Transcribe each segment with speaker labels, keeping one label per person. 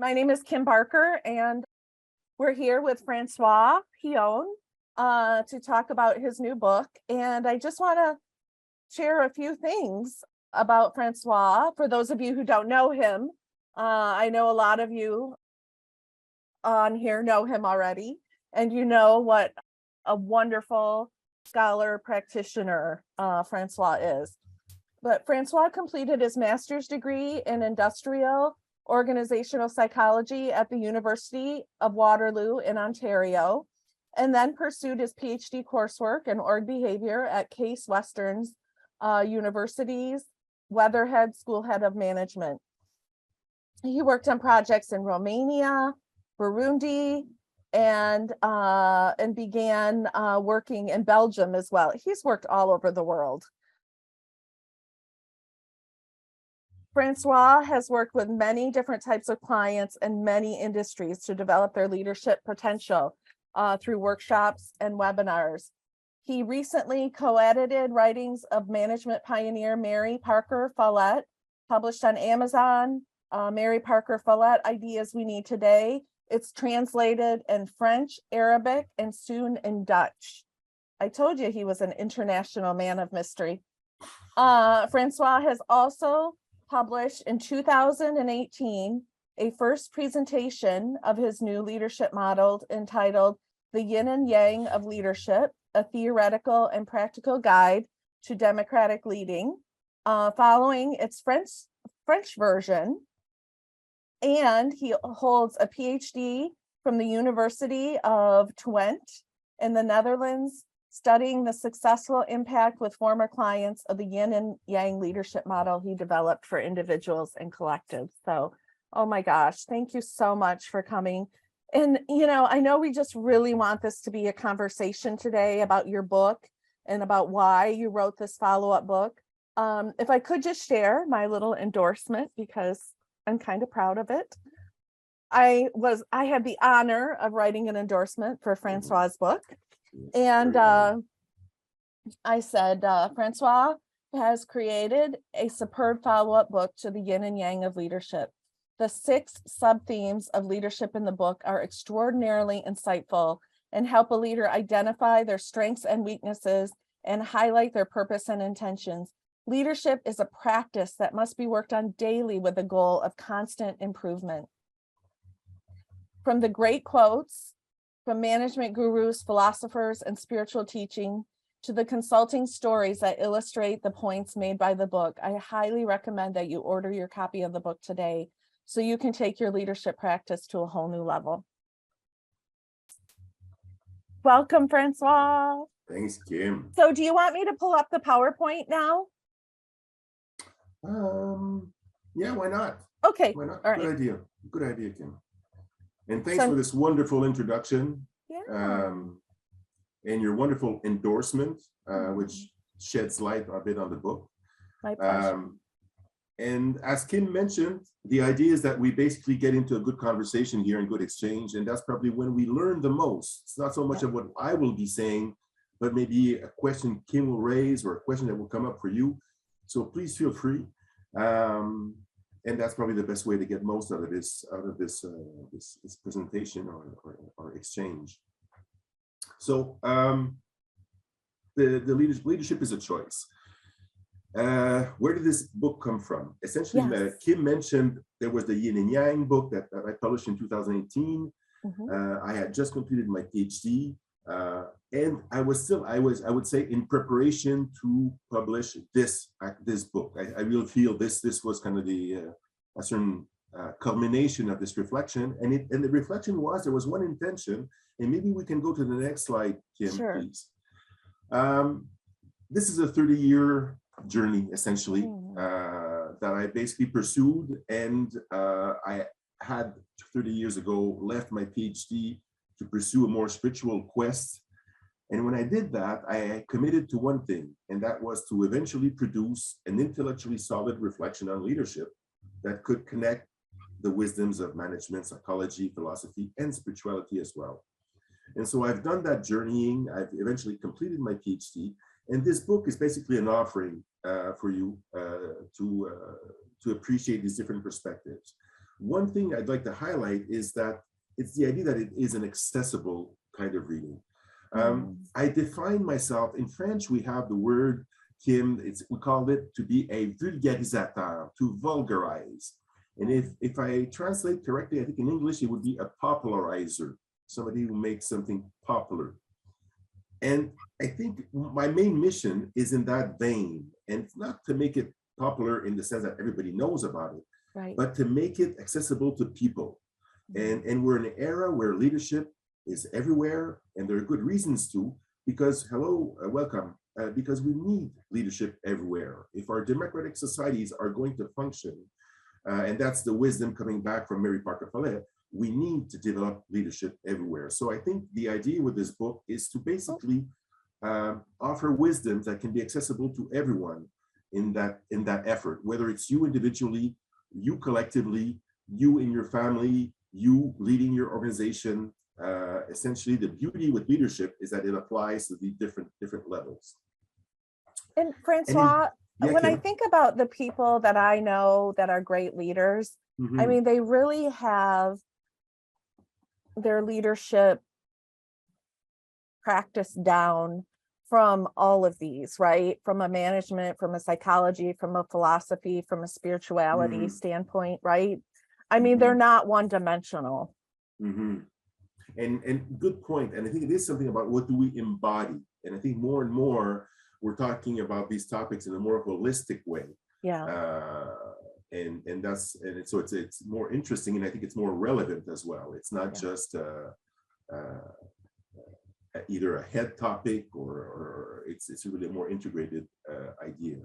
Speaker 1: My name is Kim Barker, and we're here with Francois Heon to talk about his new book. And I just want to share a few things about Francois. For those of you who don't know him, I know a lot of you on here know him already, and you know what a wonderful scholar practitioner Francois is. But Francois completed his master's degree in industrial organizational psychology at the University of Waterloo in Ontario, and then pursued his Ph.D. coursework in org behavior at Case Western's University's Weatherhead School Head of Management. He worked on projects in Romania, Burundi, and began working in Belgium as well. He's worked all over the world. Francois has worked with many different types of clients and many industries to develop their leadership potential through workshops and webinars. He recently co-edited writings of management pioneer Mary Parker Follett, published on Amazon, Mary Parker Follett, Ideas We Need Today. It's translated in French, Arabic, and soon in Dutch. I told you he was an international man of mystery. Francois has also published in 2018 a first presentation of his new leadership model entitled The Yin and Yang of Leadership, a Theoretical and Practical Guide to Democratic Leading, following its French version. And he holds a Ph.D. from the University of Twente in the Netherlands, studying the successful impact with former clients of the yin and yang leadership model he developed for individuals and collectives. So, oh my gosh, thank you so much for coming. And, you know, I know we just really want this to be a conversation today about your book and about why you wrote this follow-up book. If I could just share my little endorsement, because I'm kind of proud of it. I had the honor of writing an endorsement for Francois's book. And I said, Francois has created a superb follow-up book to the yin and yang of leadership. The 6 sub-themes of leadership in the book are extraordinarily insightful and help a leader identify their strengths and weaknesses and highlight their purpose and intentions. Leadership is a practice that must be worked on daily with the goal of constant improvement. From the great quotes from management gurus, philosophers, and spiritual teaching to the consulting stories that illustrate the points made by the book, I highly recommend that you order your copy of the book today so you can take your leadership practice to a whole new level. Welcome, Francois.
Speaker 2: Thanks, Kim.
Speaker 1: So do you want me to pull up the PowerPoint now?
Speaker 2: Yeah, why not?
Speaker 1: Okay.
Speaker 2: Why not?
Speaker 1: All
Speaker 2: Good
Speaker 1: right.
Speaker 2: idea. Good idea, Kim. And thanks for this wonderful introduction.
Speaker 1: Yeah.
Speaker 2: And your wonderful endorsement, which sheds light a bit on the book.
Speaker 1: My pleasure.
Speaker 2: And as Kim mentioned, the idea is that we basically get into a good conversation here and good exchange. And that's probably when we learn the most. It's not so much of what I will be saying, but maybe a question Kim will raise or a question that will come up for you. So please feel free. And that's probably the best way to get most out of this presentation or exchange. So the leadership is a choice. Where did this book come from? Essentially,
Speaker 1: Yes.
Speaker 2: Kim mentioned there was the Yin and Yang book that I published in 2018. I had just completed my PhD, and I would say in preparation to publish this book. I really feel this was kind of a certain culmination of this reflection, and the reflection was there was one intention, and maybe we can go to the next slide, Kim,
Speaker 1: Sure.
Speaker 2: please. This is a 30-year journey, essentially, that I basically pursued, and I had 30 years ago left my PhD to pursue a more spiritual quest. And when I did that, I committed to one thing, and that was to eventually produce an intellectually solid reflection on leadership that could connect the wisdoms of management, psychology, philosophy, and spirituality as well. And so I've done that journeying. I've eventually completed my PhD, and this book is basically an offering for you to appreciate these different perspectives. one thing I'd like to highlight is that it's the idea that it is an accessible kind of reading. I define myself, in French, we have the word, Kim, we call it to be a vulgarisateur, to vulgarize. And if I translate correctly, I think in English, it would be a popularizer, somebody who makes something popular. And I think my main mission is in that vein, and it's not to make it popular in the sense that everybody knows about it,
Speaker 1: Right.
Speaker 2: but to make it accessible to people. And we're in an era where leadership is everywhere, and there are good reasons to, because, welcome, because we need leadership everywhere. If our democratic societies are going to function, and that's the wisdom coming back from Mary Parker Follett, we need to develop leadership everywhere. So I think the idea with this book is to basically offer wisdom that can be accessible to everyone in that effort, whether it's you individually, you collectively, you in your family, you leading your organization. Essentially, the beauty with leadership is that it applies to the different levels.
Speaker 1: And Francois, when I
Speaker 2: Kim?
Speaker 1: think about the people that I know that are great leaders, I mean, they really have their leadership practice down from all of these, right? From a management, from a psychology, from a philosophy, from a spirituality standpoint, right? I mean, they're not one-dimensional.
Speaker 2: And good point. And I think it is something about what do we embody? And I think more and more we're talking about these topics in a more holistic way.
Speaker 1: Yeah.
Speaker 2: So it's more interesting, and I think it's more relevant as well. It's not just either a head topic or it's really a more integrated idea.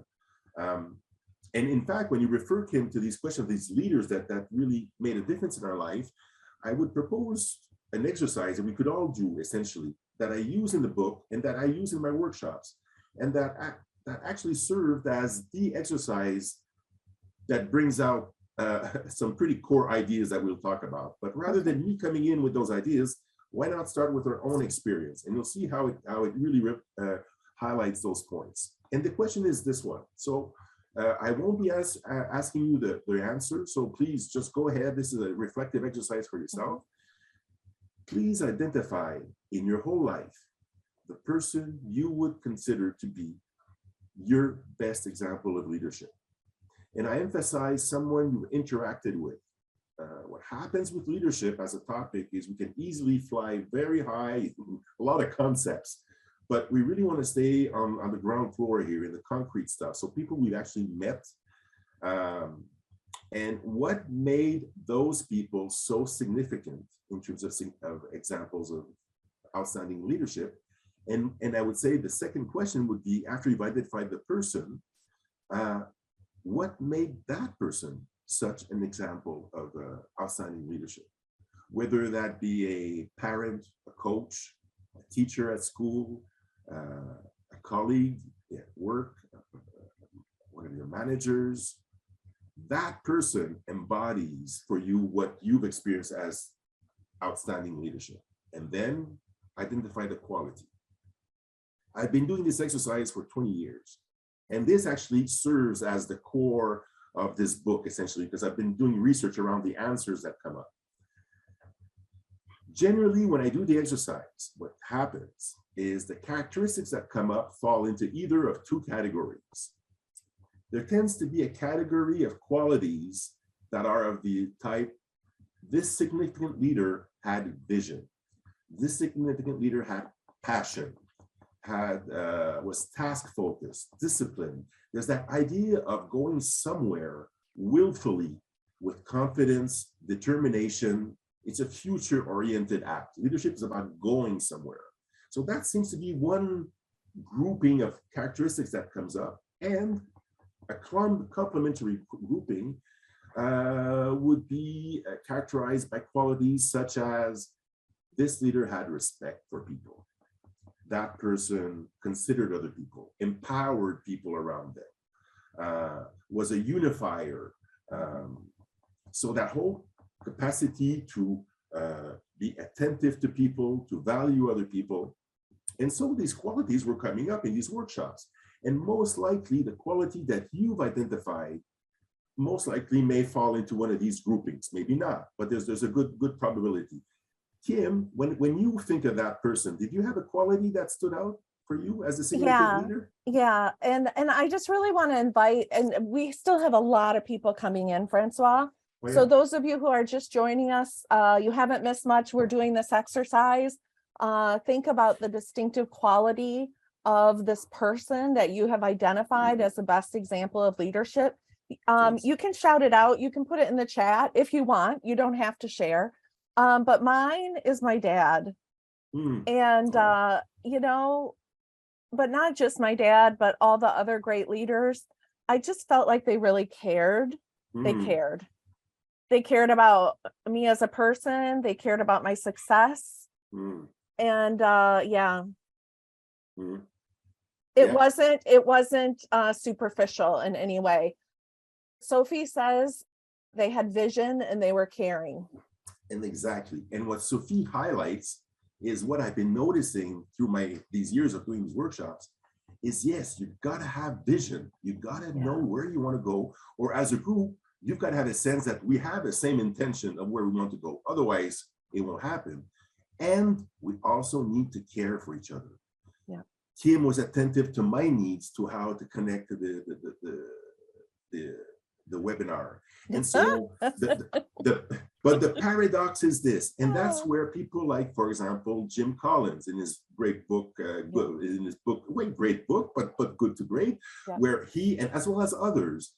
Speaker 2: And in fact, when you refer, Kim, to these questions of these leaders that really made a difference in our life, I would propose an exercise that we could all do, essentially, that I use in the book and that I use in my workshops, and that actually served as the exercise that brings out some pretty core ideas that we'll talk about. But rather than me coming in with those ideas, why not start with our own experience? And you'll see how it really highlights those points. And the question is this one. So I won't be asking you the answer. So please just go ahead. This is a reflective exercise for yourself. Please identify in your whole life the person you would consider to be your best example of leadership. And I emphasize someone you've interacted with. What happens with leadership as a topic is we can easily fly very high, a lot of concepts, but we really want to stay on the ground floor here in the concrete stuff. So people we've actually met, and what made those people so significant in terms of examples of outstanding leadership. And I would say the second question would be, after you've identified the person, what made that person such an example of outstanding leadership? Whether that be a parent, a coach, a teacher at school, a colleague at work, one of your managers, that person embodies for you what you've experienced as outstanding leadership. And then identify the quality. I've been doing this exercise for 20 years. And this actually serves as the core of this book, essentially, because I've been doing research around the answers that come up. Generally, when I do the exercise, what happens is the characteristics that come up fall into either of two categories. There tends to be a category of qualities that are of the type, this significant leader had vision. This significant leader had passion, was task focused, disciplined. There's that idea of going somewhere willfully with confidence, determination. It's a future oriented act. Leadership is about going somewhere. So that seems to be one grouping of characteristics that comes up. And a complementary grouping would be characterized by qualities such as this leader had respect for people. That person considered other people, empowered people around them, was a unifier. So that whole capacity to be attentive to people, to value other people. And some of these qualities were coming up in these workshops. And most likely the quality that you've identified most likely may fall into one of these groupings, maybe not, but there's a good probability. Kim, when you think of that person, did you have a quality that stood out for you as a significant leader?
Speaker 1: Yeah. And I just really want to invite, and we still have a lot of people coming in, Francois.
Speaker 2: Oh,
Speaker 1: So
Speaker 2: yeah.
Speaker 1: those of you who are just joining us, you haven't missed much. We're doing this exercise. Think about the distinctive quality of this person that you have identified as the best example of leadership.
Speaker 2: Yes.
Speaker 1: You can shout it out. You can put it in the chat if you want. You don't have to share. But mine is my dad. And, you know, but not just my dad, but all the other great leaders. I just felt like they really cared. They cared. They cared about me as a person. They cared about my success. And it wasn't superficial in any way. Sophie says they had vision and they were caring.
Speaker 2: And exactly. And what Sophie highlights is what I've been noticing through these years of doing these workshops is, yes, you've got to have vision. You've got to know where you want to go, or as a group, you've got to have a sense that we have the same intention of where we want to go. Otherwise, it won't happen. And we also need to care for each other.
Speaker 1: Yeah.
Speaker 2: Kim was attentive to my needs to how to connect to the webinar. And so, but the paradox is this, and that's where people like, for example, Jim Collins in his great book, great book, but good to great, where he, and as well as others,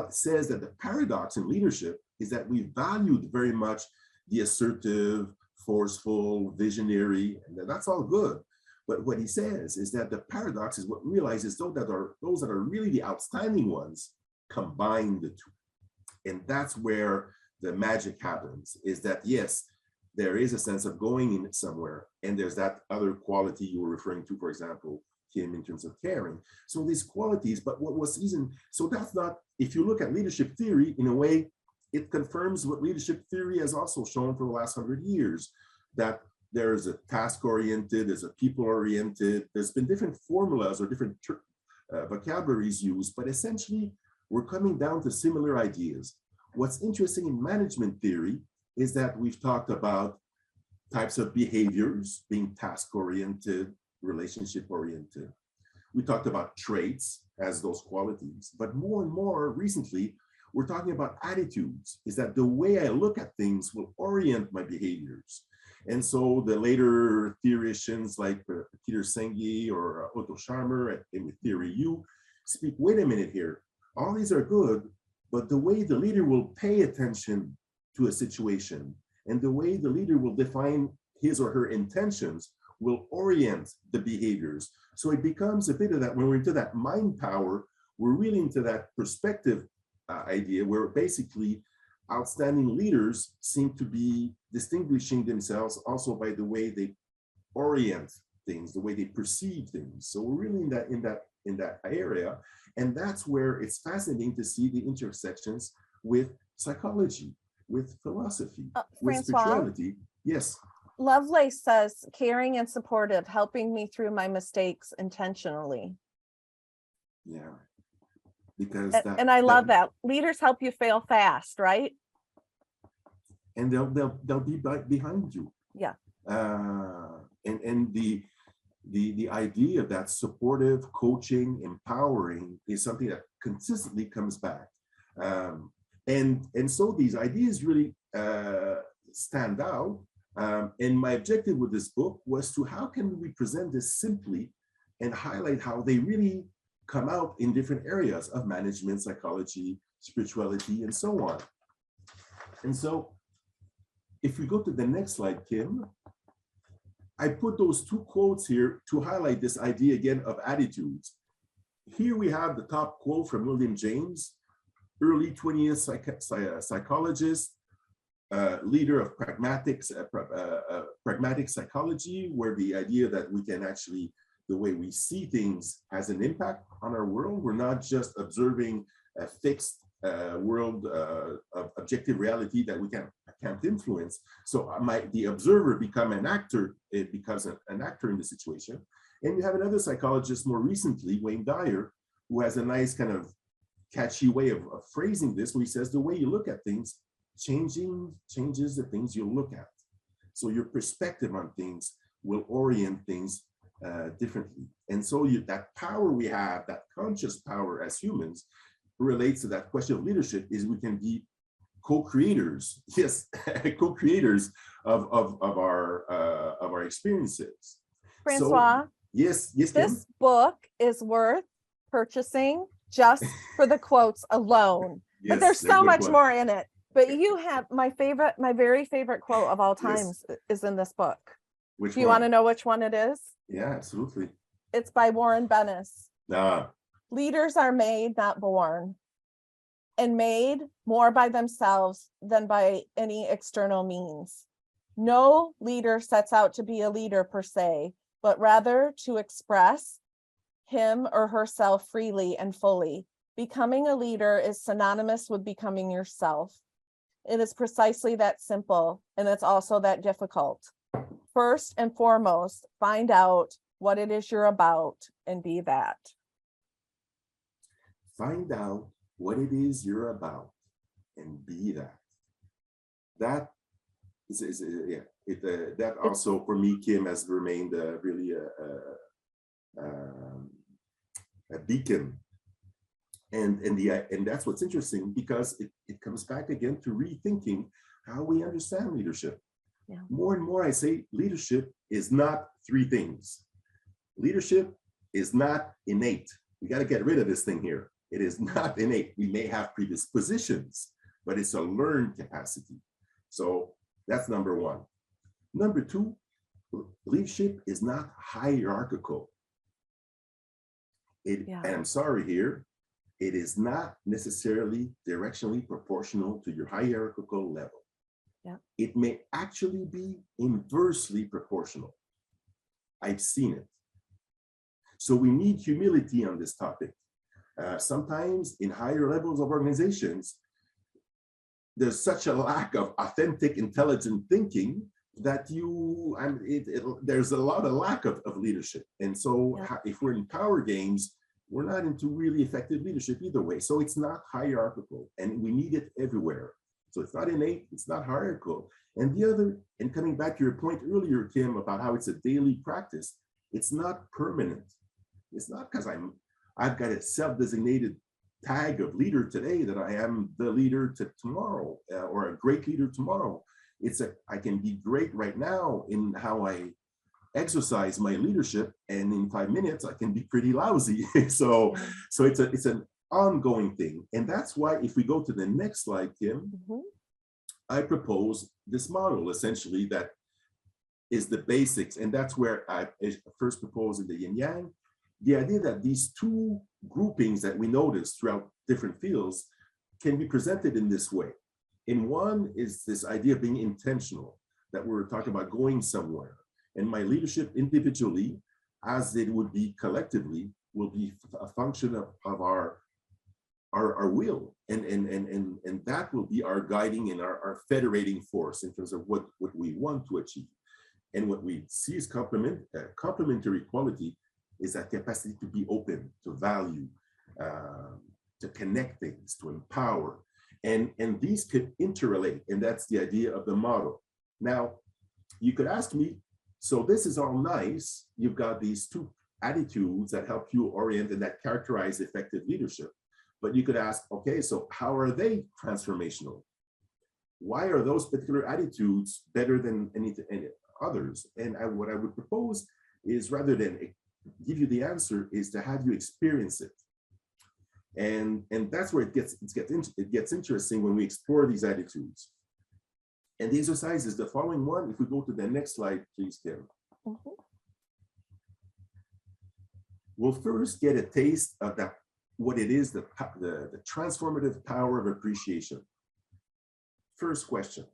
Speaker 2: says that the paradox in leadership is that we valued very much the assertive, forceful, visionary, and that's all good. But what he says is that the paradox is what realizes those that are really the outstanding ones combine the two. And that's where the magic happens, is that, yes, there is a sense of going in somewhere, and there's that other quality you were referring to, for example, Kim, in terms of caring. So these qualities, but what was even, so that's not, if you look at leadership theory, in a way, it confirms what leadership theory has also shown for the last 100 years, that there's a task-oriented, there's a people-oriented, there's been different formulas or different vocabularies used, but essentially, we're coming down to similar ideas. What's interesting in management theory is that we've talked about types of behaviors being task-oriented, relationship-oriented. We talked about traits as those qualities, but more and more recently, we're talking about attitudes, is that the way I look at things will orient my behaviors. And so the later theorists like Peter Senge or Otto Scharmer in Theory U speak, wait a minute here, all these are good, but the way the leader will pay attention to a situation and the way the leader will define his or her intentions will orient the behaviors. So it becomes a bit of that, when we're into that mind power, we're really into that perspective idea where basically outstanding leaders seem to be distinguishing themselves also by the way they orient things, the way they perceive things. So we're really in that area. And that's where it's fascinating to see the intersections with psychology, with philosophy, with spirituality. Yes.
Speaker 1: Lovelace says, caring and supportive, helping me through my mistakes intentionally.
Speaker 2: Yeah. Because
Speaker 1: and I love that. Leaders help you fail fast, right?
Speaker 2: And they'll be behind you.
Speaker 1: Yeah.
Speaker 2: And the idea of that supportive, coaching, empowering is something that consistently comes back. And so these ideas really stand out. And my objective with this book was to, how can we present this simply and highlight how they really come out in different areas of management, psychology, spirituality, and so on. And so if we go to the next slide, Kim, I put those two quotes here to highlight this idea again of attitudes. Here we have the top quote from William James, early 20th psychologist, leader of pragmatic psychology, where the idea that we can actually, the way we see things has an impact on our world. We're not just observing a fixed world of objective reality that we can't influence. So the observer become an actor, it becomes an actor in the situation. And you have another psychologist more recently, Wayne Dyer, who has a nice kind of catchy way of phrasing this, where he says the way you look at things changes the things you look at. So your perspective on things will orient things differently. And so that power we have, that conscious power as humans, relates to that question of leadership, is we can be co-creators, yes, co-creators of our experiences.
Speaker 1: Francois,
Speaker 2: So, yes, Kim?
Speaker 1: this book is worth purchasing just for the quotes alone.
Speaker 2: Yes,
Speaker 1: but there's
Speaker 2: they're
Speaker 1: so
Speaker 2: good
Speaker 1: much
Speaker 2: ones.
Speaker 1: more in it. But you have my very favorite quote of all times is in this book.
Speaker 2: Which
Speaker 1: Do you
Speaker 2: one?
Speaker 1: want to know which one it is?
Speaker 2: Yeah, absolutely.
Speaker 1: It's by Warren Bennis.
Speaker 2: Ah,
Speaker 1: Leaders are made, not born, and made more by themselves than by any external means. No leader sets out to be a leader per se, but rather to express him or herself freely and fully. Becoming a leader is synonymous with becoming yourself. It is precisely that simple, and it's also that difficult. First and foremost, find out what it is you're about and be that.
Speaker 2: find out what it is you're about and be that. That is that also for me, Kim, has remained really a beacon. And that's what's interesting, because it comes back again to rethinking how we understand leadership.
Speaker 1: Yeah.
Speaker 2: More and more I say leadership is not three things. Leadership is not innate. We got to get rid of this thing here. It is not innate. We may have predispositions, but it's a learned capacity. So that's number one. Number two, leadership is not hierarchical. And I'm sorry here, it is not necessarily directionally proportional to your hierarchical level.
Speaker 1: Yeah.
Speaker 2: It may actually be inversely proportional. I've seen it. So we need humility on this topic. Sometimes in higher levels of organizations, there's such a lack of authentic, intelligent thinking that there's a lot of lack of leadership. And so if we're in power games, we're not into really effective leadership either way. So it's not hierarchical, and we need it everywhere. So it's not innate, it's not hierarchical. And the other, and coming back to your point earlier, Kim, about how it's a daily practice, it's not permanent. It's not because I've got a self-designated tag of leader today that I am the leader to tomorrow, or a great leader tomorrow. I can be great right now in how I exercise my leadership, and in 5 minutes I can be pretty lousy. so it's an ongoing thing. And that's why if we go to the next slide, Kim, I propose this model essentially that is the basics. And that's where I first proposed in the yin yang, the idea that these two groupings that we notice throughout different fields can be presented in this way. In one is this idea of being intentional, that we're talking about going somewhere. And my leadership individually, as it would be collectively, will be a function of our will. And that will be our guiding and our federating force in terms of what we want to achieve. And what we see as complementary quality is that capacity to be open, to value, to connect things, to empower. And these could interrelate, and that's the idea of the model. Now, you could ask me, so this is all nice. You've got these two attitudes that help you orient and that characterize effective leadership. But you could ask, okay, so how are they transformational? Why are those particular attitudes better than any others? And what I would propose is, rather than give you the answer, is to have you experience it. And that's where it gets interesting when we explore these attitudes. And the exercise is the following one. If we go to the next slide, please, Kim. We'll first get a taste of what it is, the transformative power of appreciation. First question.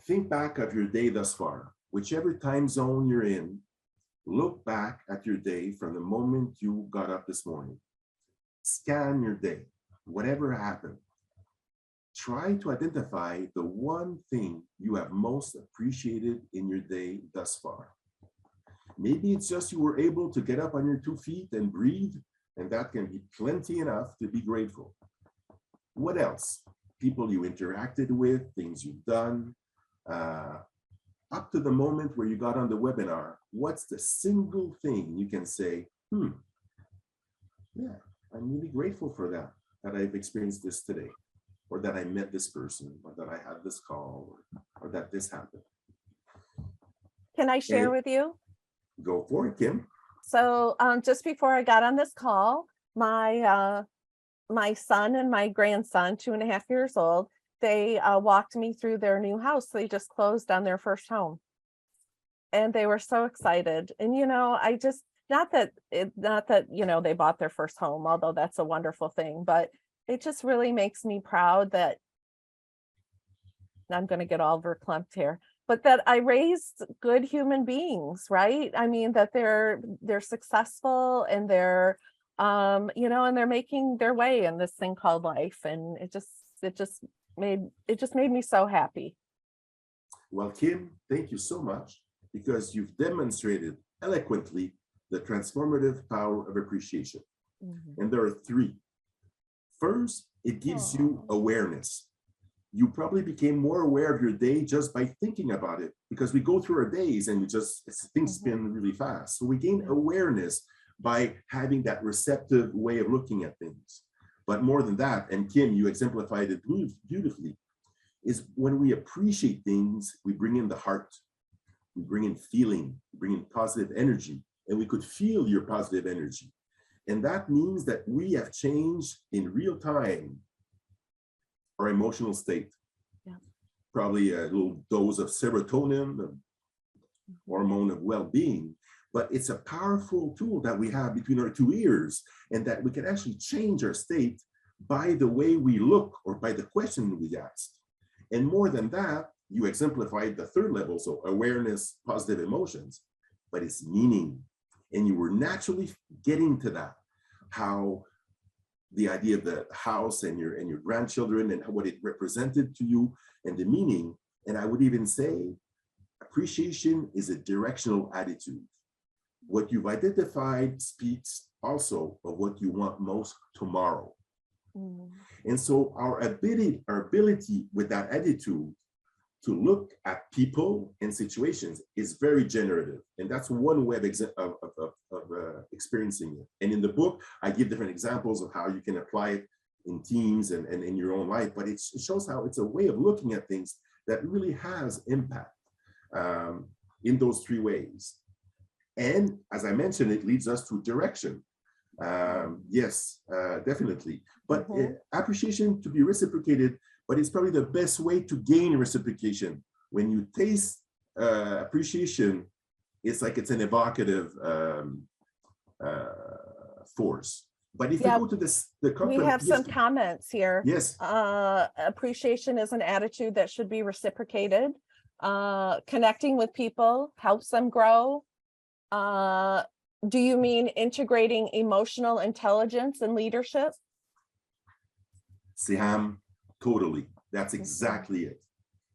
Speaker 2: Think back of your day thus far. Whichever time zone you're in, look back at your day from the moment you got up this morning. Scan your day, whatever happened. Try to identify the one thing you have most appreciated in your day thus far. Maybe it's just you were able to get up on your 2 feet and breathe And that can be plenty enough to be grateful. What else? People you interacted with, things you've done, up to the moment where you got on the webinar, what's the single thing you can say, yeah, I'm really grateful for that I've experienced this today, or that I met this person, or that I had this call, or that this happened.
Speaker 1: Can I share with you?
Speaker 2: Go for it, Kim.
Speaker 1: So just before I got on this call, my son and my grandson, 2.5 years old, they walked me through their new house. They just closed on their first home. And they were so excited. And, I just, not that, they bought their first home, although that's a wonderful thing, but it just really makes me proud that, I'm going to get all verklempt here, but that I raised good human beings, right? I mean, that they're successful, and they're, and they're making their way in this thing called life. And it just made me so happy.
Speaker 2: Well, Kim, thank you so much, because you've demonstrated eloquently the transformative power of appreciation. Mm-hmm. And there are three. First, it gives you awareness. You probably became more aware of your day just by thinking about it, because we go through our days and things spin really fast. So we gain awareness by having that receptive way of looking at things. But more than that, and Kim, you exemplified it beautifully, is when we appreciate things, we bring in the heart, we bring in feeling, we bring in positive energy, and we could feel your positive energy. And that means that we have changed in real time our emotional state. Yeah. Probably a little dose of serotonin, the hormone of well-being, but it's a powerful tool that we have between our two ears, and that we can actually change our state by the way we look, or by the question we ask. And more than that, you exemplified the third level, so awareness, positive emotions, but it's meaning. And you were naturally getting to that, how the idea of the house and your grandchildren and what it represented to you, and the meaning. And I would even say appreciation is a directional attitude. What you've identified speaks also of what you want most tomorrow. Mm. And so our ability with that attitude to look at people and situations is very generative. And that's one way of experiencing it. And in the book, I give different examples of how you can apply it in teams and in your own life, but it shows how it's a way of looking at things that really has impact in those three ways. And as I mentioned, it leads us to direction. Yes, definitely. But appreciation to be reciprocated, but it's probably the best way to gain reciprocation. When you taste appreciation, it's like it's an evocative force. But if you go to the company,
Speaker 1: we have some comments here.
Speaker 2: Yes.
Speaker 1: Appreciation is an attitude that should be reciprocated. Connecting with people helps them grow. Do you mean integrating emotional intelligence and leadership?
Speaker 2: Siham, totally. That's exactly it.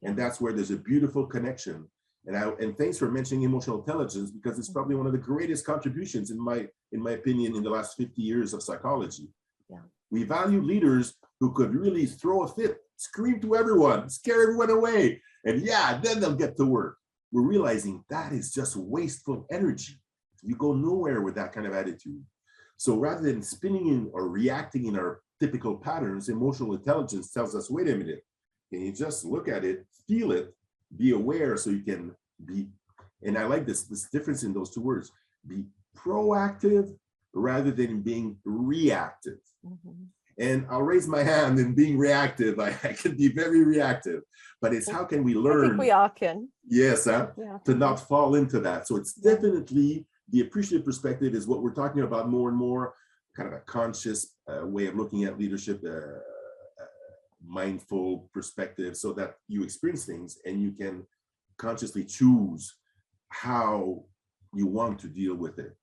Speaker 2: And that's where there's a beautiful connection. And thanks for mentioning emotional intelligence, because it's probably one of the greatest contributions, in my opinion, in the last 50 years of psychology. Yeah. We value leaders who could really throw a fit, scream to everyone, scare everyone away, and then they'll get to work. We're realizing that is just wasteful energy. You go nowhere with that kind of attitude. So rather than spinning in or reacting in our typical patterns, emotional intelligence tells us, wait a minute, can you just look at it, feel it, be aware, so you can be, and I like this difference in those two words, be proactive rather than being reactive. Mm-hmm. And I'll raise my hand in being reactive. I can be very reactive, but it's how can we learn?
Speaker 1: I think we all can.
Speaker 2: Yes, to not fall into that. So it's definitely the appreciative perspective is what we're talking about more and more, kind of a conscious way of looking at leadership, mindful perspective, so that you experience things and you can consciously choose how you want to deal with it.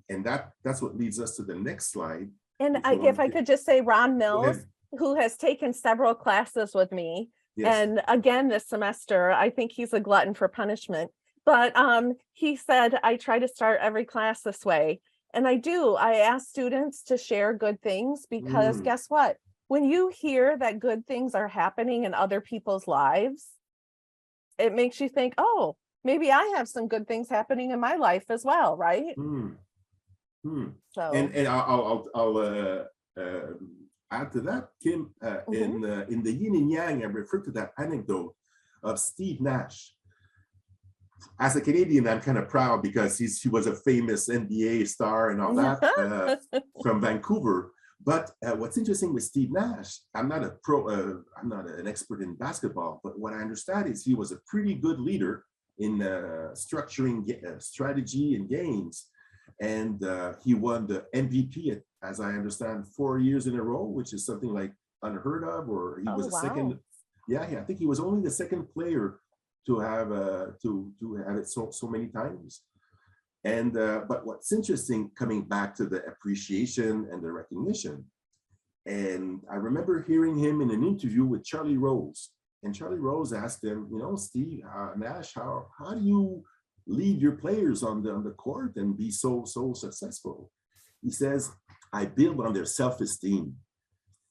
Speaker 2: And that's what leads us to the next slide.
Speaker 1: And if I could just say, Ron Mills, who has taken several classes with me, and again this semester, I think he's a glutton for punishment, but he said, I try to start every class this way. And I ask students to share good things because
Speaker 2: Mm,
Speaker 1: guess what? When you hear that good things are happening in other people's lives, it makes you think, oh, maybe I have some good things happening in my life as well, right?
Speaker 2: mm, mm.
Speaker 1: So,
Speaker 2: And I'll add to that, Kim.
Speaker 1: mhm.
Speaker 2: In the Yin and Yang, I refer to that anecdote of Steve Nash. As a Canadian, I'm kind of proud because he was a famous NBA star and all that from Vancouver. But what's interesting with Steve Nash, I'm not a pro, I'm not an expert in basketball, but what I understand is he was a pretty good leader in structuring strategy and games. And he won the MVP, as I understand, 4 years in a row, which is something like unheard of, or he
Speaker 1: Oh,
Speaker 2: was a second.
Speaker 1: wow.
Speaker 2: Yeah, I think he was only the second player to have it so many times. And but what's interesting, coming back to the appreciation and the recognition, and I remember hearing him in an interview with Charlie Rose, and Charlie Rose asked him, Steve Nash, how do you lead your players on the court and be so successful? He says, I build on their self-esteem.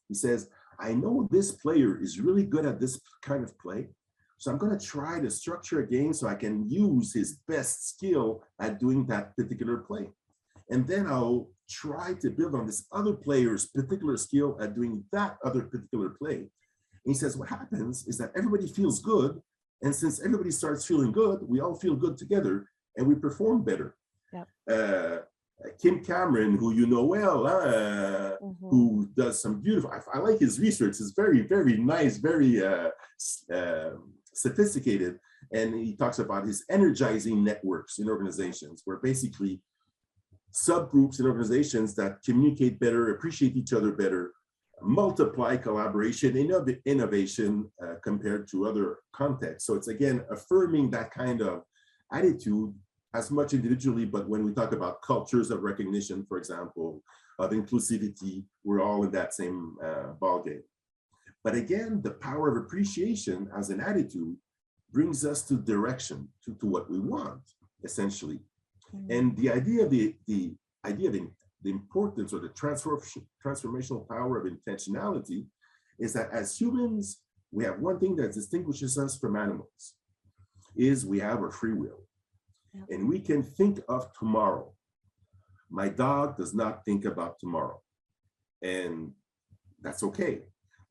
Speaker 2: He says, I know this player is really good at this kind of play, so I'm going to try to structure a game so I can use his best skill at doing that particular play. And then I'll try to build on this other player's particular skill at doing that other particular play. And he says, what happens is that everybody feels good. And since everybody starts feeling good, we all feel good together and we perform better. Yep. Kim Cameron, who you know well, who does some beautiful, I like his research. It's very, very nice, very sophisticated. And he talks about his energizing networks in organizations, where basically subgroups in organizations that communicate better, appreciate each other better, multiply collaboration, innovation compared to other contexts. So it's again affirming that kind of attitude as much individually, but when we talk about cultures of recognition, for example, of inclusivity, we're all in that same ballgame. But again, the power of appreciation as an attitude brings us to direction, to what we want, essentially. And the idea of the importance or the transformational power of intentionality is that as humans, we have one thing that distinguishes us from animals, is we have our free will. Yep. And we can think of tomorrow. My dog does not think about tomorrow. And that's okay.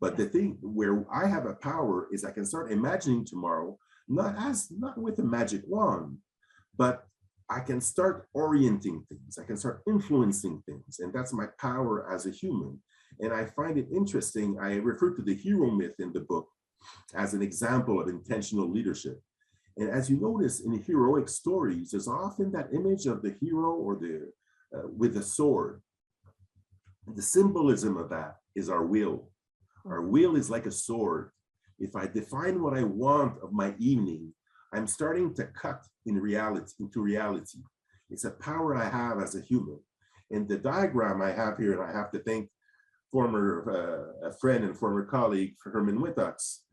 Speaker 2: But the thing where I have a power is I can start imagining tomorrow, not with a magic wand, but I can start orienting things. I can start influencing things. And that's my power as a human. And I find it interesting. I refer to the hero myth in the book as an example of intentional leadership. And as you notice in heroic stories, there's often that image of the hero or with a sword. The symbolism of that is our will. Our will is like a sword. If I define what I want of my evening, I'm starting to cut into reality. It's a power I have as a human. And the diagram I have here, and I have to thank a friend and former colleague, Herman Wittux,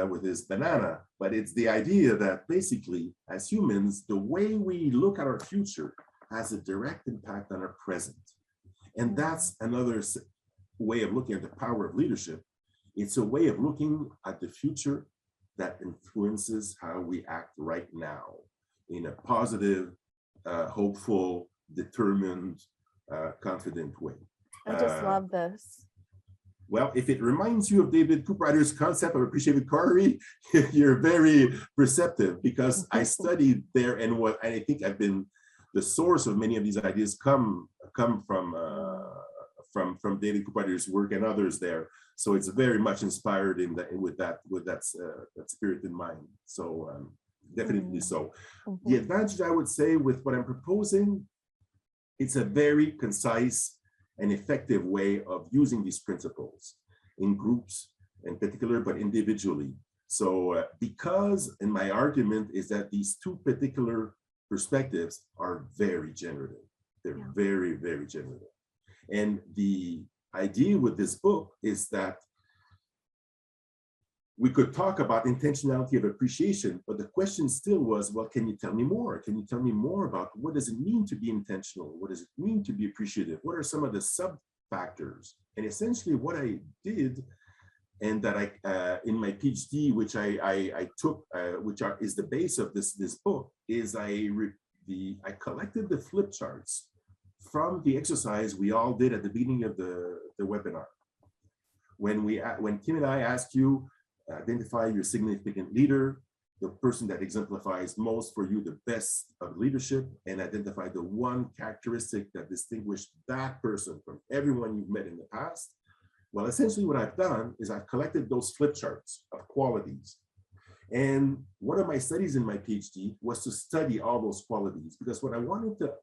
Speaker 2: with his banana, but it's the idea that basically, as humans, the way we look at our future has a direct impact on our present. And that's another way of looking at the power of leadership. It's a way of looking at the future that influences how we act right now in a positive, hopeful, determined, confident way.
Speaker 1: I just love this.
Speaker 2: Well, if it reminds you of David Cooperrider's concept of appreciative Cari, you're very perceptive, because I studied there, and I think I've been the source of many of these ideas come from David Cooperrider's work and others there. So it's very much inspired with that spirit in mind. So definitely so. The advantage, I would say, with what I'm proposing, it's a very concise and effective way of using these principles in groups in particular, but individually. So because, and my argument is that these two particular perspectives are very generative. They're very, very generative. And the idea with this book is that we could talk about intentionality of appreciation, but the question still was, well, can you tell me more? Can you tell me more about what does it mean to be intentional? What does it mean to be appreciative? What are some of the sub factors? And essentially what I did, and that I, in my PhD, which I took, which is the base of this book, is I collected the flip charts from the exercise we all did at the beginning of the webinar. When Kim and I asked you, identify your significant leader, the person that exemplifies most for you the best of leadership, and identify the one characteristic that distinguished that person from everyone you've met in the past. Well, essentially what I've done is I've collected those flip charts of qualities. And one of my studies in my PhD was to study all those qualities, because what I wanted to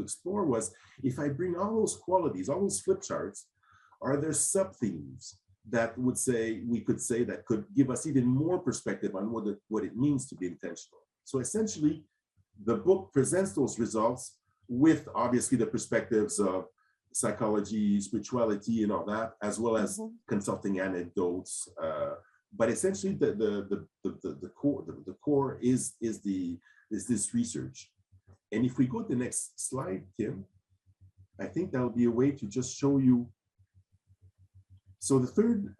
Speaker 2: explore was, if I bring all those qualities, all those flip charts, are there sub-themes that we could say that could give us even more perspective on what it means to be intentional? So essentially, the book presents those results with obviously the perspectives of psychology, spirituality, and all that, as well as consulting anecdotes. But essentially, the core is this research. And if we go to the next slide, Kim, I think that'll be a way to just show you. So the third,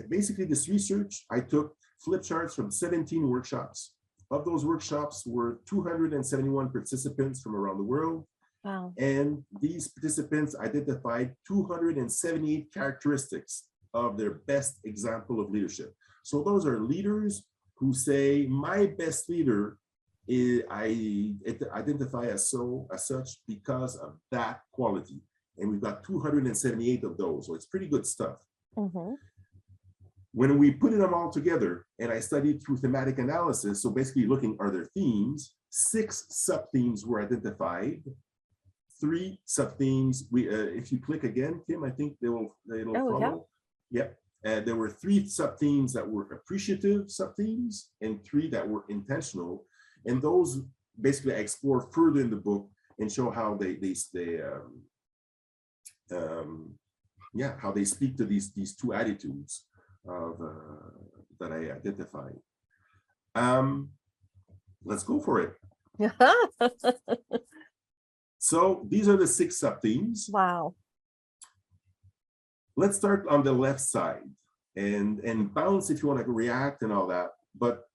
Speaker 2: basically this research, I took flip charts from 17 workshops. Of those workshops were 271 participants from around the world.
Speaker 1: Wow.
Speaker 2: And these participants identified 278 characteristics of their best example of leadership. So those are leaders who say, my best leader is, I identify as such because of that quality. And we've got 278 of those, so it's pretty good stuff. When we put them all together, and I studied through thematic analysis, so basically looking, are there themes? 6 sub-themes were identified. 3 sub-themes, if you click again, Kim, I think it'll follow. Yeah. There were 3 sub-themes that were appreciative sub-themes, and 3 that were intentional. And those basically I explore further in the book and show how how they speak to these 2 attitudes of that I identified. Let's go for it. So these are the 6 sub-themes.
Speaker 1: Wow.
Speaker 2: Let's start on the left side and bounce if you want to react and all that. But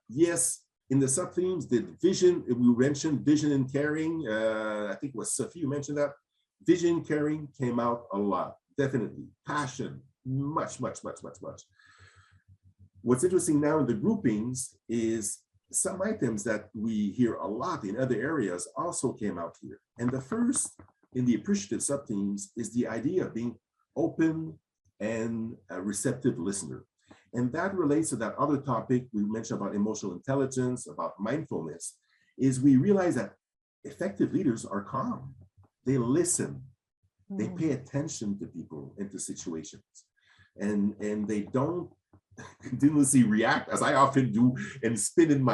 Speaker 2: yes, in the sub-themes, the vision, we mentioned vision and caring. I think it was Sophie who mentioned that. Vision, caring came out a lot, definitely. Passion, much. What's interesting now in the groupings is some items that we hear a lot in other areas also came out here. And the first in the appreciative sub-themes is the idea of being open and a receptive listener. And that relates to that other topic we mentioned about emotional intelligence, about mindfulness, is we realize that effective leaders are calm. They listen, they pay attention to people and to situations, and they don't continuously react as I often do and spin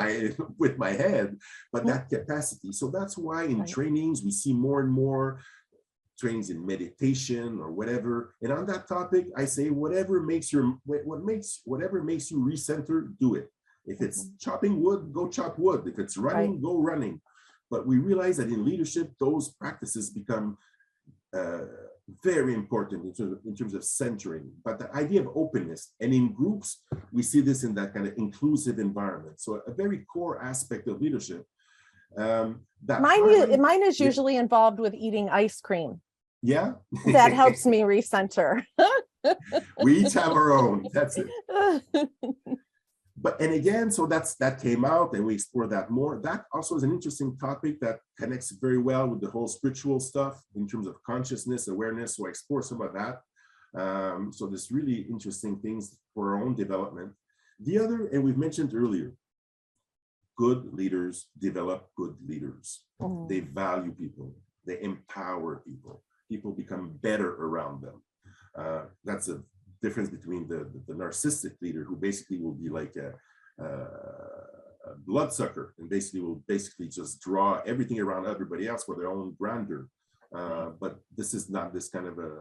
Speaker 2: with my head, but that capacity. So that's why in trainings we see more and more trainings in meditation or whatever. And on that topic, I say whatever makes you recenter, do it. If it's chopping wood, go chop wood. If it's running, go running. But we realize that in leadership, those practices become very important in terms of centering. But the idea of openness, and in groups, we see this in that kind of inclusive environment. So a very core aspect of leadership.
Speaker 1: Mine is usually involved with eating ice cream.
Speaker 2: Yeah.
Speaker 1: That helps me recenter.
Speaker 2: We each have our own. That's it. But, and again, so that came out and we explored that more. That also is an interesting topic that connects very well with the whole spiritual stuff in terms of consciousness, awareness. So I explore some of that. So there's really interesting things for our own development. The other, and we've mentioned earlier, good leaders develop good leaders. They value people. They empower people. People become better around them. That's a difference between the narcissistic leader, who basically will be like a bloodsucker and will basically just draw everything around everybody else for their own grandeur. But this is not this kind of a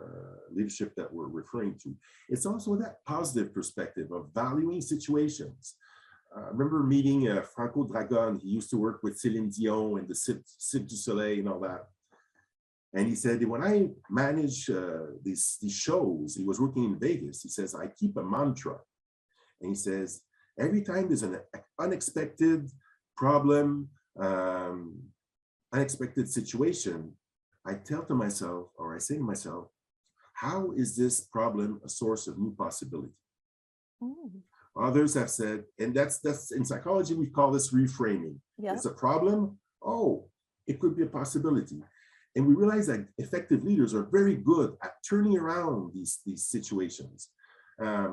Speaker 2: leadership that we're referring to. It's also that positive perspective of valuing situations. I remember meeting Franco Dragon. He used to work with Céline Dion and the Cirque du Soleil and all that. And he said, when I manage these shows, he was working in Vegas. He says, I keep a mantra. And he says, every time there's an unexpected problem, unexpected situation, I tell to myself, or I say to myself, how is this problem a source of new possibility? Others have said, and that's in psychology, we call this reframing.
Speaker 1: Yeah.
Speaker 2: It's a problem. Oh, it could be a possibility. And we realize that effective leaders are very good at turning around these situations. I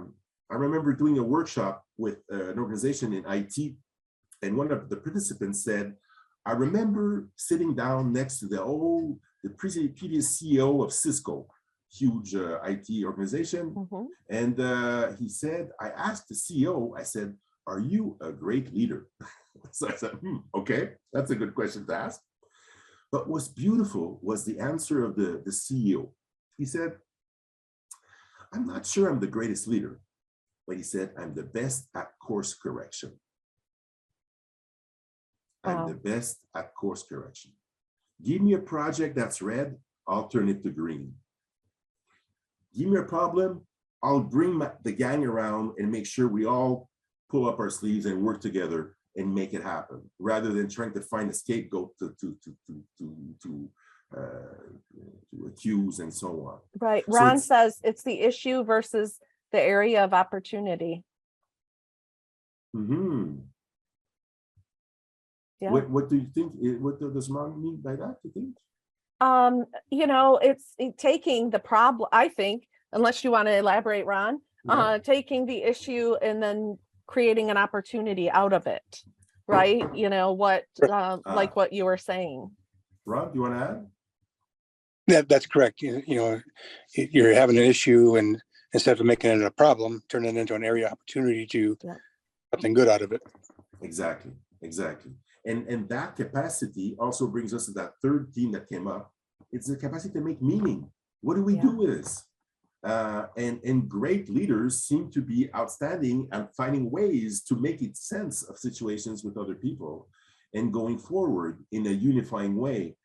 Speaker 2: remember doing a workshop with an organization in IT, and one of the participants said, I remember sitting down next to the previous CEO of Cisco, huge IT organization. And he said, I asked the CEO, I said, are you a great leader? So I said, okay, that's a good question to ask. But what's beautiful was the answer of the CEO. He said, I'm not sure I'm the greatest leader, but he said, I'm the best at course correction. I'm the best at course correction. Give me a project that's red, I'll turn it to green. Give me a problem, I'll bring the gang around and make sure we all pull up our sleeves and work together and make it happen, rather than trying to find a scapegoat to accuse and so on.
Speaker 1: Right.
Speaker 2: So
Speaker 1: Ron says it's the issue versus the area of opportunity. Yeah.
Speaker 2: What do you think? What does Ron mean by that, you think?
Speaker 1: It's taking the problem, I think, unless you want to elaborate, Ron, taking the issue and then creating an opportunity out of it, right? Like what you were saying.
Speaker 2: Ron, do you want to add?
Speaker 3: Yeah, that's correct. You're having an issue, and instead of making it a problem, turn it into an area of opportunity to something good out of it. Exactly.
Speaker 2: And that capacity also brings us to that third theme that came up. It's the capacity to make meaning. What do we do with this? And great leaders seem to be outstanding at finding ways to make it sense of situations with other people and going forward in a unifying way.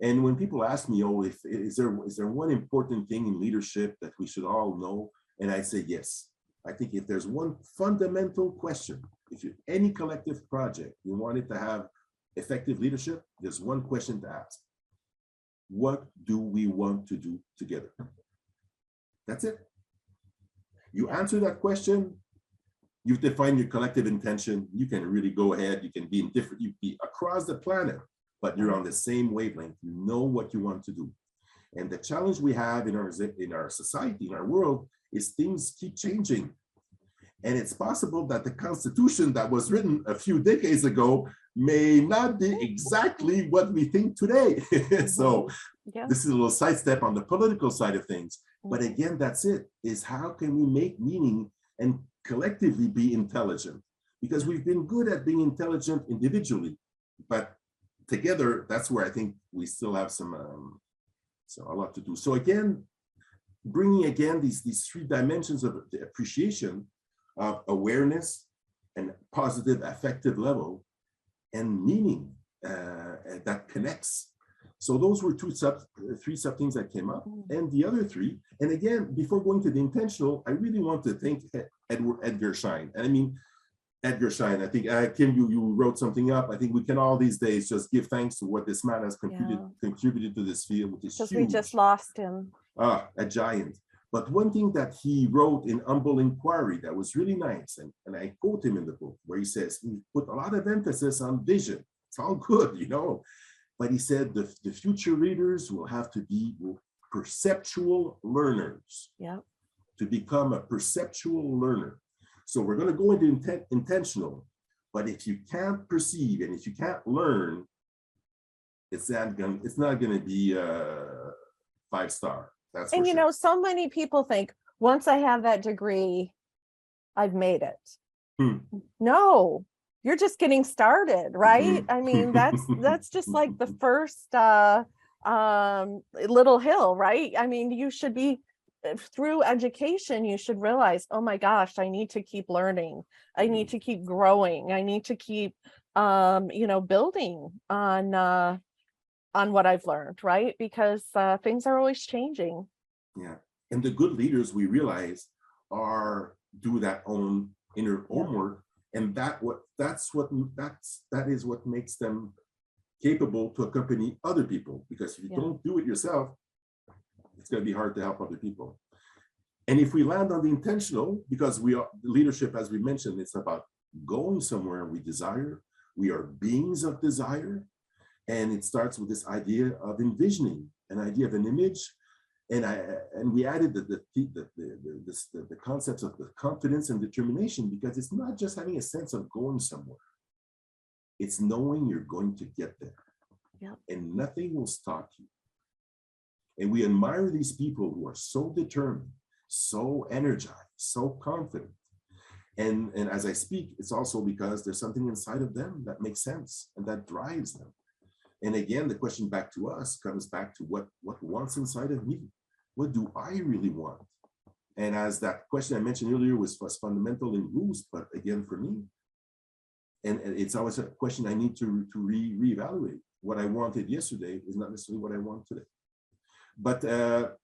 Speaker 2: And when people ask me, is there one important thing in leadership that we should all know? And I say, yes. I think if there's one fundamental question, if you're any collective project, you want it to have effective leadership, there's one question to ask. What do we want to do together? That's it. You answer that question, you've defined your collective intention, you can really go ahead, you can be in different, you be across the planet, but you're on the same wavelength, you know what you want to do. And the challenge we have in our society, in our world, is things keep changing. And it's possible that the Constitution that was written a few decades ago may not be exactly what we think today. So this is a little sidestep on the political side of things. But again, that's it, is how can we make meaning and collectively be intelligent? Because we've been good at being intelligent individually, but together, that's where I think we still have a lot to do. So again, bringing again these three dimensions of the appreciation of awareness and positive affective level and meaning that connects. So those were three sub things that came up, and the other three. And again, before going to the intentional, I really want to thank Edgar Schein. And I mean, Edgar Schein, I think, Kim, you wrote something up. I think we can all these days just give thanks to what this man has contributed to this field, which is huge.
Speaker 1: Because we just lost him.
Speaker 2: A giant. But one thing that he wrote in Humble Inquiry that was really nice, and I quote him in the book, where he says, he put a lot of emphasis on vision. It's all good, but he said the future leaders will have to be perceptual learners. To become a perceptual learner. So we're going to go into intentional, but if you can't perceive and if you can't learn, it's not going to be 5-star. That's
Speaker 1: and
Speaker 2: sure.
Speaker 1: So many people think once I have that degree, I've made it. No, you're just getting started, right? I mean, that's just like the first Little hill, right? I mean, you should be through education, you should realize, oh my gosh, I need to keep learning. I need to keep growing. I need to keep building on what I've learned, right? Because things are always changing.
Speaker 2: Yeah. And the good leaders we realize do that own inner homework. And that is what makes them capable to accompany other people. Because if you don't do it yourself, it's going to be hard to help other people. And if we land on the intentional, because leadership, as we mentioned, it's about going somewhere we desire. We are beings of desire. And it starts with this idea of envisioning, an idea of an image. And we added the concepts of the confidence and determination, because it's not just having a sense of going somewhere. It's knowing you're going to get there.
Speaker 1: Yep.
Speaker 2: And nothing will stop you. And we admire these people who are so determined, so energized, so confident. And as I speak, it's also because there's something inside of them that makes sense and that drives them. And again, the question back to us comes back to what wants inside of me? What do I really want? And as that question I mentioned earlier was fundamental in Bruce, but again, for me, and it's always a question I need to reevaluate. What I wanted yesterday is not necessarily what I want today. But,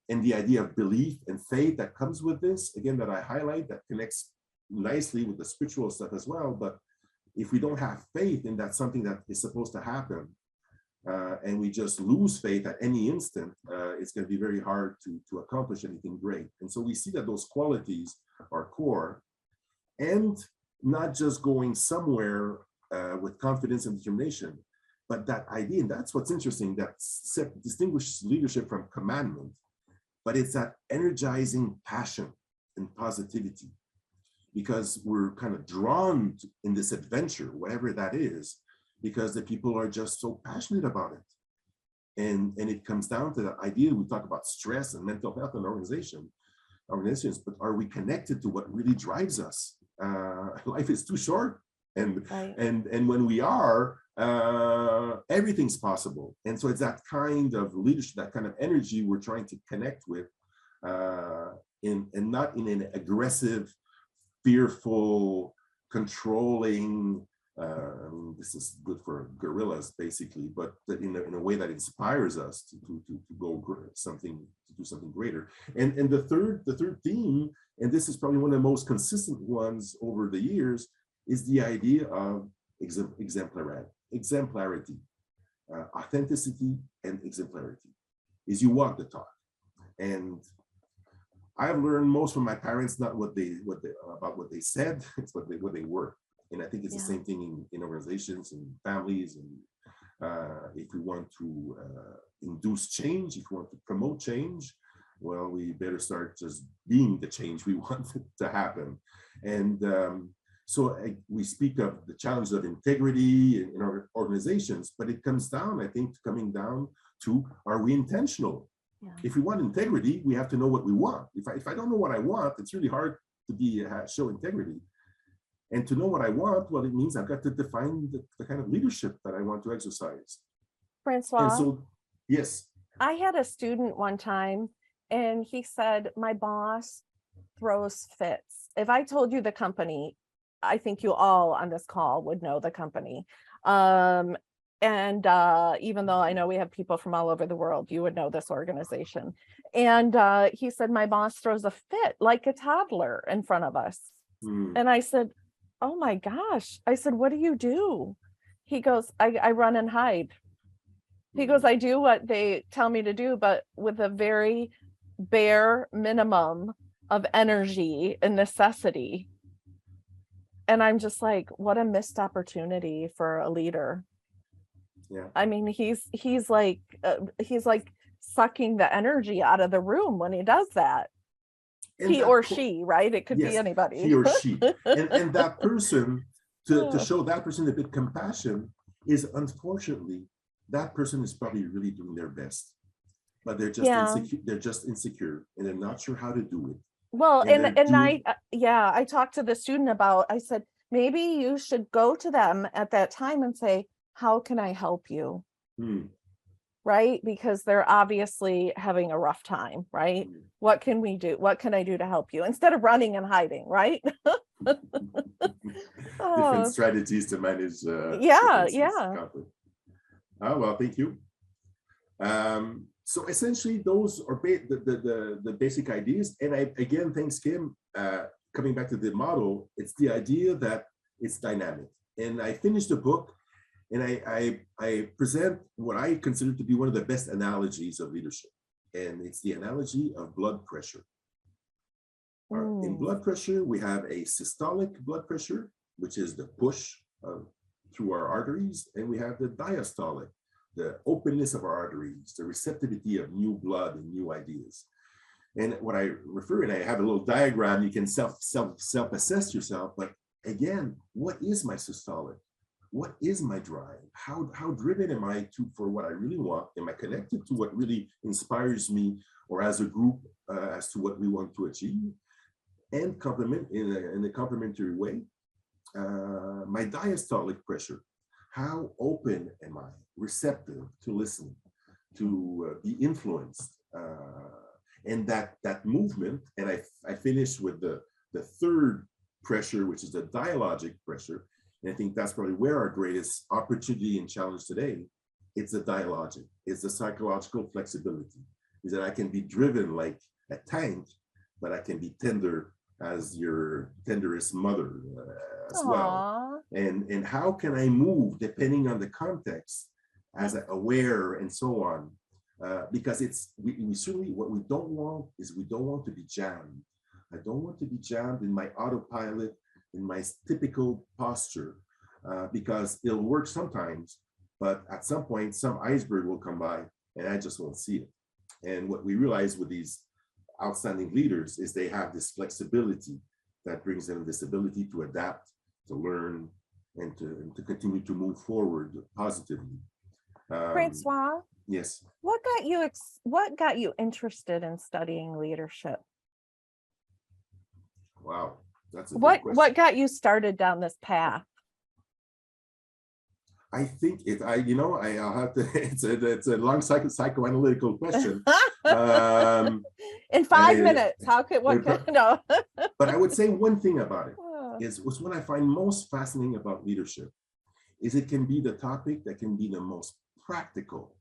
Speaker 2: and the idea of belief and faith that comes with this, again, that I highlight, that connects nicely with the spiritual stuff as well. But if we don't have faith in that something that is supposed to happen, and we just lose faith at any instant, it's going to be very hard to accomplish anything great. And so we see that those qualities are core, and not just going somewhere with confidence and determination, but that idea, and that's what's interesting, that distinguishes leadership from commandment, but it's that energizing passion and positivity, because we're kind of drawn in this adventure, whatever that is, because the people are just so passionate about it. And it comes down to the idea, we talk about stress and mental health and organizations, but are we connected to what really drives us? Life is too short. And when we are, everything's possible. And so it's that kind of leadership, that kind of energy we're trying to connect with, and not in an aggressive, fearful, controlling, this is good for gorillas basically, but in a way that inspires us to do something greater. And the third theme, and this is probably one of the most consistent ones over the years, is the idea of exemplarity, authenticity, and exemplarity. Is you walk the talk. And I've learned most from my parents, not what they said, it's what they were. And I think it's the same thing in organizations and families. And if we want to induce change, if we want to promote change, well, we better start just being the change we want to happen. And so we speak of the challenge of integrity in our organizations, but it comes down, I think, to, are we intentional? Yeah. If we want integrity, we have to know what we want. If I don't know what I want, it's really hard to show integrity. And to know what I want, well, it means I've got to define the kind of leadership that I want to exercise.
Speaker 1: Francois,
Speaker 2: and so, yes.
Speaker 1: I had a student one time, and he said, my boss throws fits. If I told you the company, I think you all on this call would know the company. And even though I know we have people from all over the world, you would know this organization. And he said, my boss throws a fit like a toddler in front of us. And I said, oh my gosh. I said, what do you do? He goes, I run and hide. He goes, I do what they tell me to do, but with a very bare minimum of energy and necessity. And I'm just like, what a missed opportunity for a leader.
Speaker 2: Yeah.
Speaker 1: I mean, he's like sucking the energy out of the room when he does that. And he or she, right? It could be anybody.
Speaker 2: He or she. and that person, to show that person a bit compassion, is unfortunately, that person is probably really doing their best. But they're just insecure and they're not sure how to do it.
Speaker 1: Well, I talked to the student about, I said, maybe you should go to them at that time and say, how can I help you? right? Because they're obviously having a rough time, right? What can we do? What can I do to help you? Instead of running and hiding, right?
Speaker 2: Different strategies to manage
Speaker 1: yeah,
Speaker 2: conflict. Oh, well, thank you. So essentially, those are the basic ideas. And I, again, thanks, Kim. Coming back to the model, it's the idea that it's dynamic. And I finished the book, and I present what I consider to be one of the best analogies of leadership. And it's the analogy of blood pressure. In blood pressure, we have a systolic blood pressure, which is the push through our arteries, and we have the diastolic, the openness of our arteries, the receptivity of new blood and new ideas. And what I refer, and I have a little diagram, you can self-assess yourself, but again, what is my systolic? What is my drive? How driven am I for what I really want? Am I connected to what really inspires me, or as a group, as to what we want to achieve? And complement in a complementary way, my diastolic pressure. How open am I, receptive to listen, to be influenced, and that movement. And I finished with the third pressure, which is the dialogic pressure. And I think that's probably where our greatest opportunity and challenge today. It's the dialogic. It's the psychological flexibility. Is that I can be driven like a tank, but I can be tender as your tenderest mother as well. And how can I move depending on the context, as aware and so on, because we certainly, what we don't want is we don't want to be jammed. I don't want to be jammed in my autopilot, in my typical posture, because it'll work sometimes, but at some point some iceberg will come by and I just won't see it. And what we realize with these outstanding leaders is they have this flexibility that brings them this ability to adapt, to learn, and to continue to move forward positively.
Speaker 1: Francois,
Speaker 2: yes.
Speaker 1: What got you interested in studying leadership?
Speaker 2: Wow, that's a good question.
Speaker 1: What got you started down this path?
Speaker 2: I think I'll have to. It's a long psychoanalytical question.
Speaker 1: In 5 minutes, no?
Speaker 2: But I would say one thing about it is what I find most fascinating about leadership is it can be the topic that can be the most practical,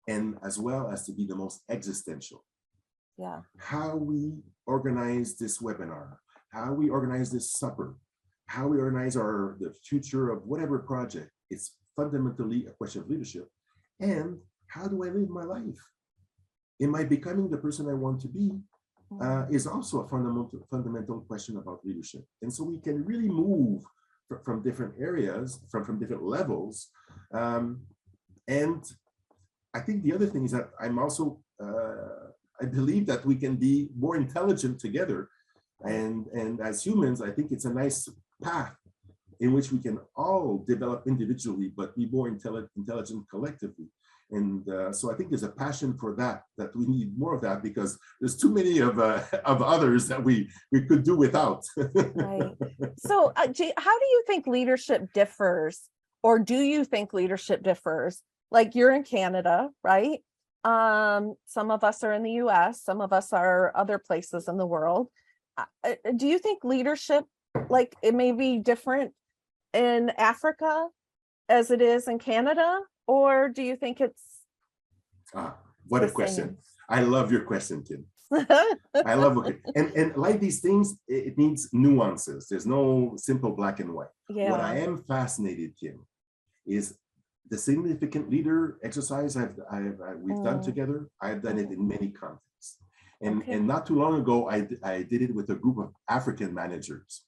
Speaker 2: and as well as to be the most existential.
Speaker 1: Yeah.
Speaker 2: How we organize this webinar, how we organize this supper, how we organize the future of whatever project, it's fundamentally a question of leadership. And how do I live my life? Am I becoming the person I want to be? Is also a fundamental question about leadership. And so we can really move from different areas, from different levels. And I think the other thing is that I'm also, I believe that we can be more intelligent together. And as humans, I think it's a nice path in which we can all develop individually, but be more intelligent collectively. And so I think there's a passion for that we need more of that, because there's too many of others that we could do without.
Speaker 1: Right. So how do you think leadership differs, or do you think leadership differs? Like, you're in Canada, right? Some of us are in the US, some of us are other places in the world. Do you think leadership, like, it may be different in Africa as it is in Canada? Or do you think it's
Speaker 2: what a question. I love your question, Kim. I love it. And like these things, it needs nuances. There's no simple black and white.
Speaker 1: Yeah.
Speaker 2: What I am fascinated, Kim, is the significant leader exercise we've done together. I've done it in many contexts. And not too long ago, I did it with a group of African managers.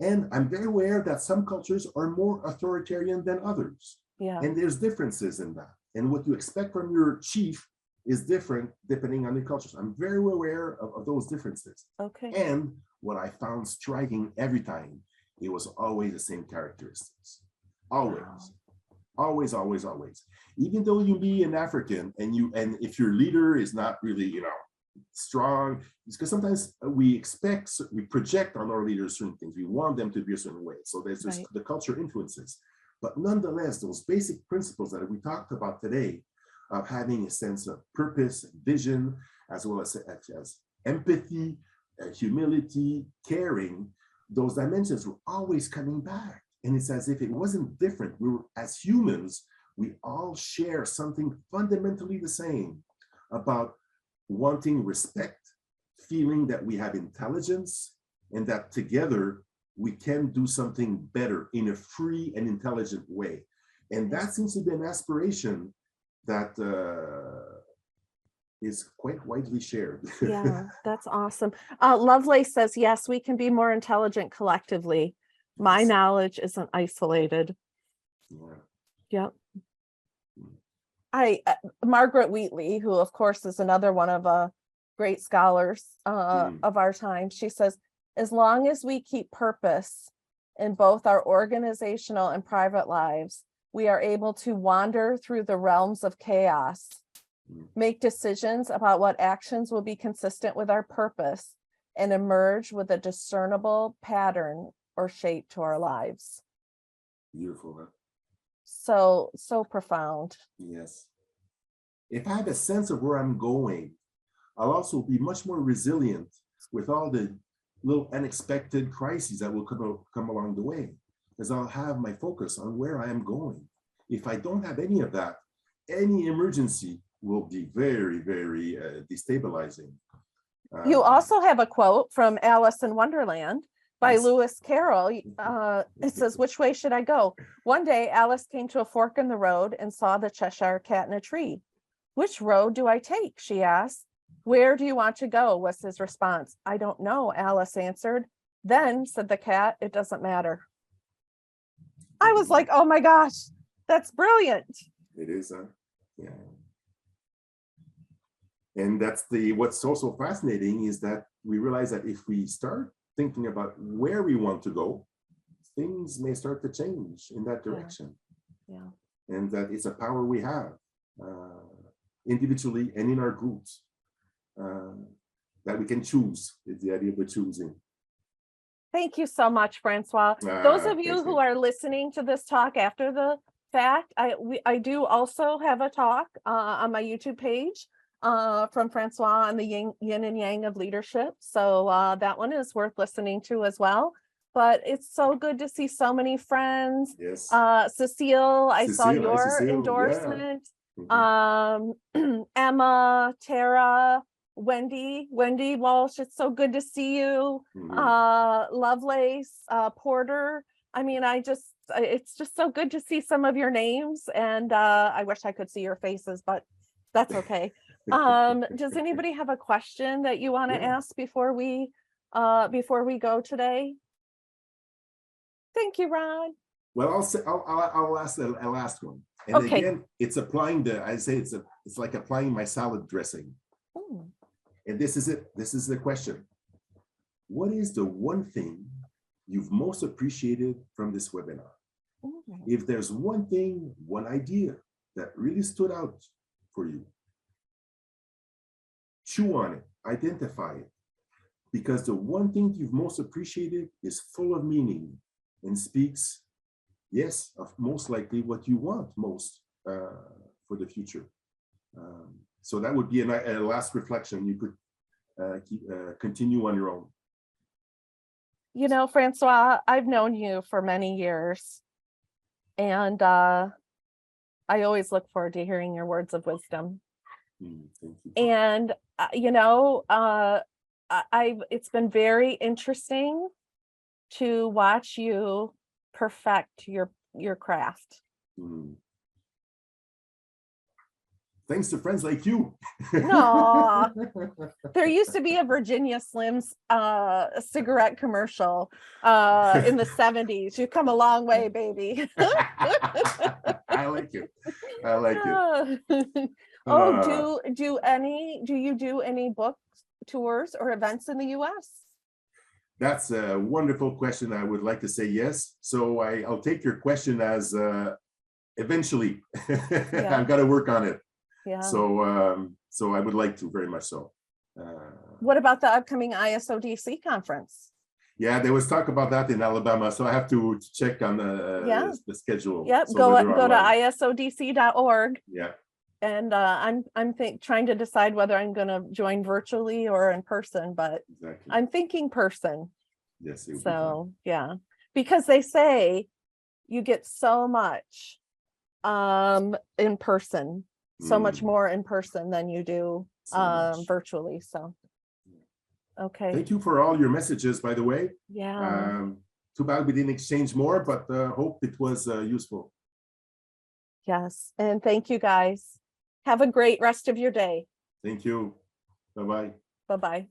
Speaker 2: And I'm very aware that some cultures are more authoritarian than others.
Speaker 1: Yeah.
Speaker 2: And there's differences in that. And what you expect from your chief is different depending on the cultures. I'm very aware of those differences.
Speaker 1: Okay.
Speaker 2: And what I found striking every time, it was always the same characteristics. Always. Wow. Always, always, always. Even though you be an African and if your leader is not really, strong, it's because sometimes we project on our leaders certain things. We want them to be a certain way. So there's the culture influences. But nonetheless, those basic principles that we talked about today of having a sense of purpose, vision, as well as empathy, humility, caring, those dimensions were always coming back. And it's as if it wasn't different. We were, as humans, we all share something fundamentally the same about wanting respect, feeling that we have intelligence, and that together we can do something better in a free and intelligent way. And that seems to be an aspiration that is quite widely shared.
Speaker 1: Yeah, that's awesome. Lovelace says, yes, we can be more intelligent collectively. My
Speaker 2: Yes.
Speaker 1: knowledge isn't isolated.
Speaker 2: Yeah.
Speaker 1: Yep. Margaret Wheatley, who of course is another one of great scholars of our time, she says, as long as we keep purpose in both our organizational and private lives, we are able to wander through the realms of chaos, make decisions about what actions will be consistent with our purpose, and emerge with a discernible pattern or shape to our lives.
Speaker 2: Beautiful, huh?
Speaker 1: So profound.
Speaker 2: Yes. If I have a sense of where I'm going, I'll also be much more resilient with all the little unexpected crises that will come along the way, because I'll have my focus on where I am going. If I don't have any of that, any emergency will be very, very destabilizing.
Speaker 1: You also have a quote from Alice in Wonderland by
Speaker 2: Yes.
Speaker 1: Lewis Carroll. It says, which way should I go? One day, Alice came to a fork in the road and saw the Cheshire Cat in a tree. Which road do I take? She asked. Where do you want to go? Was his response. I don't know, Alice answered. Then, said the cat, it doesn't matter. I was like, oh my gosh, that's brilliant.
Speaker 2: It is, yeah. And that's what's also fascinating is that we realize that if we start thinking about where we want to go, things may start to change in that direction.
Speaker 1: Yeah.
Speaker 2: And that it's a power we have individually and in our groups that we can choose. It's the idea of the choosing.
Speaker 1: Thank you so much, Francois. Those of you who are listening to this talk after the fact, I do also have a talk on my YouTube page from Francois on the yin and yang of leadership. So that one is worth listening to as well. But it's so good to see so many friends.
Speaker 2: Yes.
Speaker 1: Cecile, I saw your
Speaker 2: Cecile,
Speaker 1: endorsement.
Speaker 2: yeah.
Speaker 1: Emma, Tara, Wendy Walsh, it's so good to see you. Lovelace, Porter. I mean, it's just so good to see some of your names, and I wish I could see your faces, but that's okay. Does anybody have a question that you want to ask before we go today? Thank you, Ron.
Speaker 2: Well, I'll ask a last one. And okay. Again, it's applying it's like applying my salad dressing. Ooh. And this is it. This is the question. What is the one thing you've most appreciated from this webinar? Ooh. If there's one thing, one idea that really stood out for you, chew on it, identify it, because the one thing you've most appreciated is full of meaning and speaks, yes, of most likely what you want most for the future. So that would be a last reflection. You could continue on your own.
Speaker 1: You know, Francois, I've known you for many years, and I always look forward to hearing your words of wisdom.
Speaker 2: Thank you.
Speaker 1: And you know, it's been very interesting to watch you perfect your craft.
Speaker 2: Thanks to friends like you.
Speaker 1: No, there used to be a Virginia Slims cigarette commercial in the 70s. You've come a long way, baby.
Speaker 2: I like it. I like it.
Speaker 1: Oh, do you do any book tours or events in the US?
Speaker 2: That's a wonderful question. I would like to say yes. So I'll take your question as eventually. Yeah. I've got to work on it. Yeah. So I would like to, very much so.
Speaker 1: What about the upcoming ISODC conference?
Speaker 2: Yeah, there was talk about that in Alabama, so I have to check on
Speaker 1: Yeah.
Speaker 2: the schedule.
Speaker 1: Yep,
Speaker 2: so
Speaker 1: go
Speaker 2: whether
Speaker 1: to
Speaker 2: online.
Speaker 1: isodc.org.
Speaker 2: Yeah,
Speaker 1: And I'm trying to decide whether I'm gonna join virtually or in person, but
Speaker 2: exactly.
Speaker 1: I'm thinking person.
Speaker 2: Yes, it would be fun.
Speaker 1: So, yeah, because they say you get so much in person, so much
Speaker 2: Mm.
Speaker 1: more in person than you do
Speaker 2: So much.
Speaker 1: virtually. So, okay,
Speaker 2: Thank you for all your messages, by the way.
Speaker 1: yeah,
Speaker 2: Too bad we didn't exchange more, but hope it was useful.
Speaker 1: yes, and thank you guys. Have a great rest of your day.
Speaker 2: Thank you. Bye-bye.
Speaker 1: Bye-bye.